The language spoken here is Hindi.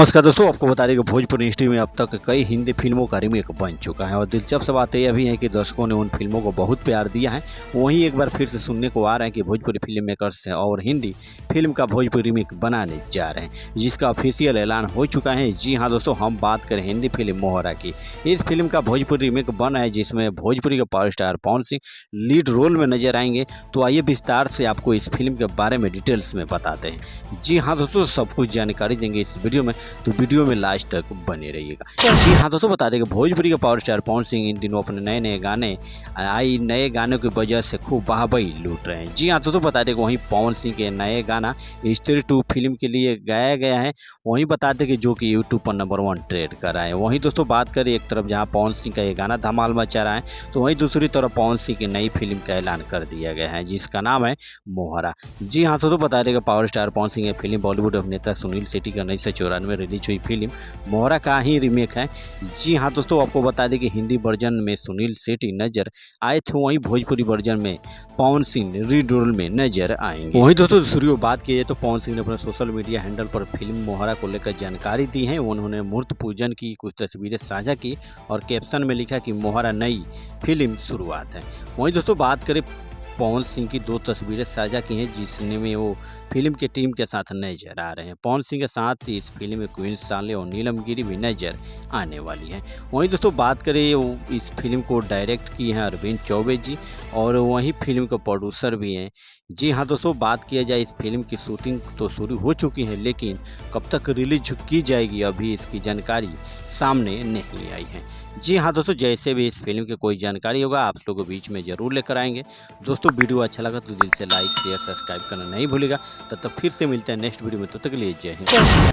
नमस्कार दोस्तों, आपको बता दें कि भोजपुरी इंडस्ट्री में अब तक कई हिंदी फिल्मों का रीमेक बन चुका है और दिलचस्प बात यह भी है कि दर्शकों ने उन फिल्मों को बहुत प्यार दिया है। वहीं एक बार फिर से सुनने को आ रहा है कि भोजपुरी फिल्म मेकर्स और हिंदी फिल्म का भोजपुरी रीमेक बनाने जा रहे हैं, जिसका ऑफिशियल ऐलान हो चुका है। जी हाँ दोस्तों, हम बात करें हिंदी फिल्म मोहरा की। इस फिल्म का भोजपुरी रीमेक बना है, जिसमें भोजपुरी के power star Pawan Singh lead role में नजर आएंगे। तो आइए विस्तार से आपको इस फिल्म के बारे में डिटेल्स में बताते हैं। जी हाँ दोस्तों, सब कुछ जानकारी देंगे इस वीडियो में, तो वीडियो में लास्ट तक बने रहिएगा। जी हाँ दोस्तों, बता दें कि भोजपुरी के पावर स्टार पवन सिंह इन दिनों अपने नए गानों की वजह से खूब वाहवाही लूट रहे हैं। जी हाँ दोस्तों, बता दें कि वहीं पवन सिंह के नए गाना स्त्री 2 फिल्म के लिए गाया गया है। वहीं बता दें कि जो कि यूट्यूब पर नंबर 1 ट्रेंड कर रहा है। वहीं दोस्तों बात करें, एक तरफ जहाँ पवन सिंह का ये गाना धमाल मचा रहा है, तो वहीं दूसरी तरफ पवन सिंह की नई फिल्म का ऐलान कर दिया गया है, जिसका नाम है मोहरा। जी हाँ दोस्तों, बता दें कि पावर स्टार पवन सिंह की फिल्म बॉलीवुड अभिनेता सुनील शेट्टी का 1994 रिलीज हुई फिल्म मोहरा का ही रीमेक है। जी हाँ दोस्तों, आपको बता दें कि हिंदी वर्जन में सुनील शेट्टी नजर आए थे, वहीं भोजपुरी वर्जन में पवन सिंह लीड रोल में नजर आएंगे। वहीं दोस्तों दूसरी बात की जाए तो पवन सिंह ने अपने सोशल मीडिया हैंडल पर फिल्म मोहरा को लेकर जानकारी दी है। उन्होंने मूर्त पूजन की कुछ तस्वीरें साझा की और कैप्शन में लिखा कि मोहरा नई फिल्म शुरुआत है। वहीं दोस्तों बात करें, पवन सिंह की 2 तस्वीरें साझा की हैं, जिसमें वो फिल्म की टीम के साथ नजर आ रहे हैं। पवन सिंह के साथ ही इस फिल्म में क्वीन साले और नीलम गिरी भी नजर आने वाली है। वहीं दोस्तों बात करें, इस फिल्म को डायरेक्ट की हैं अरविंद चौबे जी और वहीं फिल्म के प्रोड्यूसर भी हैं। जी हाँ दोस्तों, बात किया जाए, इस फिल्म की शूटिंग तो शुरू हो चुकी है, लेकिन कब तक रिलीज की जाएगी अभी इसकी जानकारी सामने नहीं आई है। जी हाँ दोस्तों, जैसे भी इस फिल्म की कोई जानकारी होगा आप लोगों के बीच में ज़रूर लेकर आएंगे। दोस्तों वीडियो अच्छा लगा तो दिल से लाइक शेयर सब्सक्राइब करना नहीं भूलेगा। तब तक फिर से मिलते हैं नेक्स्ट वीडियो में, तब तक के लिए जय हिंद।